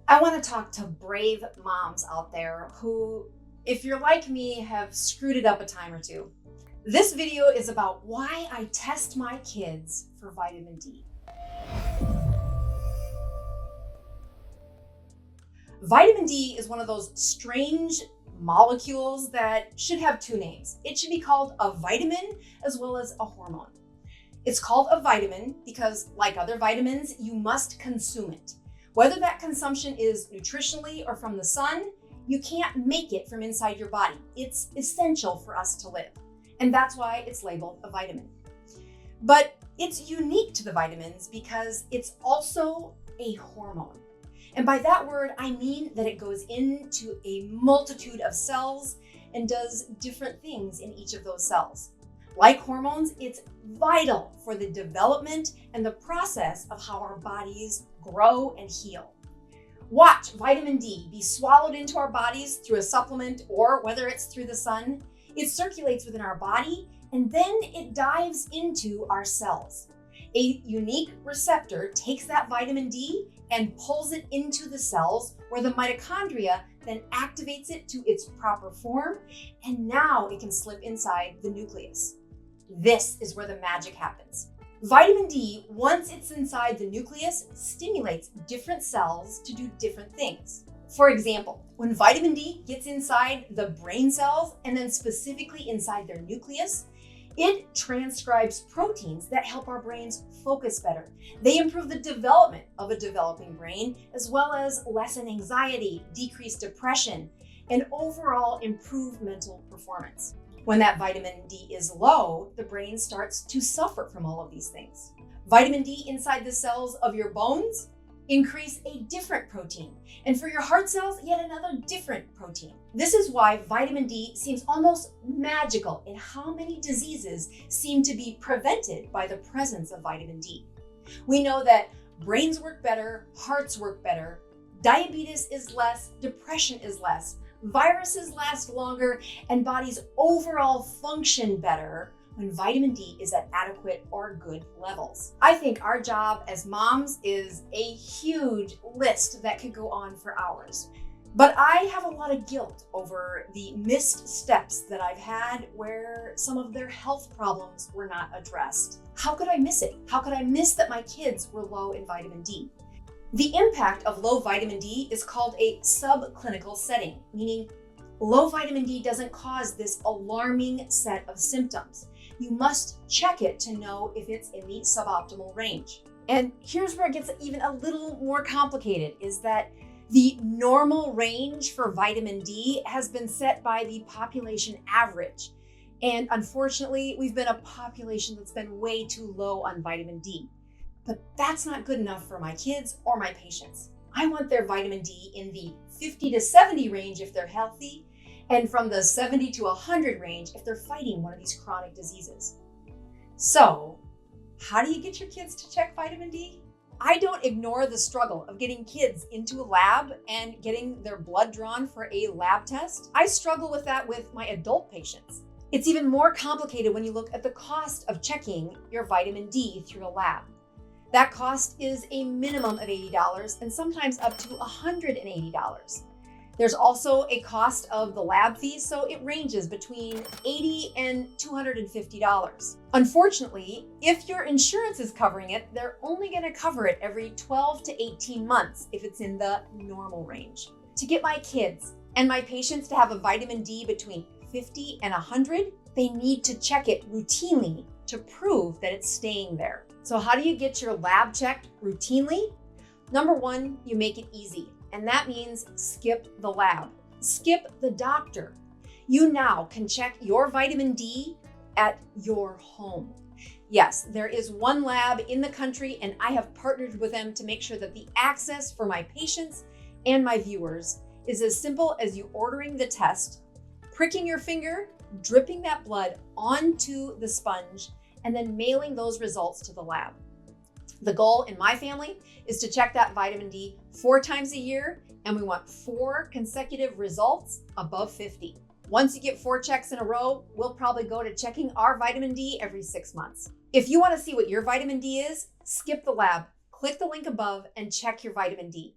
I want to talk to brave moms out there who, if you're like me, have screwed it up a time or two. This video is about why I test my kids for vitamin D. Vitamin D is one of those strange molecules that should have two names. It should be called a vitamin as well as a hormone. It's called a vitamin because, like other vitamins, you must consume it. Whether that consumption is nutritionally or from the sun, you can't make it from inside your body. It's essential for us to live. And that's why it's labeled a vitamin. But it's unique to the vitamins because it's also a hormone. And by that word, I mean that it goes into a multitude of cells and does different things in each of those cells. Like hormones, it's vital for the development and the process of how our bodies grow and heal. Watch vitamin D be swallowed into our bodies through a supplement or whether it's through the sun. It circulates within our body and then it dives into our cells. A unique receptor takes that vitamin D and pulls it into the cells where the mitochondria then activates it to its proper form, and now it can slip inside the nucleus. This is where the magic happens. Vitamin D, once it's inside the nucleus, stimulates different cells to do different things. For example, when vitamin D gets inside the brain cells and then specifically inside their nucleus, it transcribes proteins that help our brains focus better. They improve the development of a developing brain, as well as lessen anxiety, decrease depression, and overall improve mental performance. When that vitamin D is low, the brain starts to suffer from all of these things. Vitamin D inside the cells of your bones increase a different protein. And for your heart cells, yet another different protein. This is why vitamin D seems almost magical in how many diseases seem to be prevented by the presence of vitamin D. We know that brains work better, hearts work better, diabetes is less, depression is less, viruses last longer, and bodies overall function better when vitamin D is at adequate or good levels. I think our job as moms is a huge list that could go on for hours. But I have a lot of guilt over the missed steps that I've had where some of their health problems were not addressed. How could I miss it? How could I miss that my kids were low in vitamin D? The impact of low vitamin D is called a subclinical setting, meaning low vitamin D doesn't cause this alarming set of symptoms. You must check it to know if it's in the suboptimal range. And here's where it gets even a little more complicated, is that the normal range for vitamin D has been set by the population average. And unfortunately, we've been a population that's been way too low on vitamin D. But that's not good enough for my kids or my patients. I want their vitamin D in the 50 to 70 range if they're healthy, and from the 70 to 100 range if they're fighting one of these chronic diseases. So, how do you get your kids to check vitamin D? I don't ignore the struggle of getting kids into a lab and getting their blood drawn for a lab test. I struggle with that with my adult patients. It's even more complicated when you look at the cost of checking your vitamin D through a lab. That cost is a minimum of $80 and sometimes up to $180. There's also a cost of the lab fee, so it ranges between $80 and $250. Unfortunately, if your insurance is covering it, they're only going to cover it every 12 to 18 months if it's in the normal range. To get my kids and my patients to have a vitamin D between 50 and 100, they need to check it routinely to prove that it's staying there. So how do you get your lab checked routinely? Number one, you make it easy. And that means skip the lab, skip the doctor. You now can check your vitamin D at your home. Yes, there is one lab in the country and I have partnered with them to make sure that the access for my patients and my viewers is as simple as you ordering the test, pricking your finger, dripping that blood onto the sponge, and then mailing those results to the lab. The goal in my family is to check that vitamin D 4 times a year, and we want 4 consecutive results above 50. Once you get 4 checks in a row, we'll probably go to checking our vitamin D every 6 months. If you want to see what your vitamin D is, skip the lab, click the link above and check your vitamin D.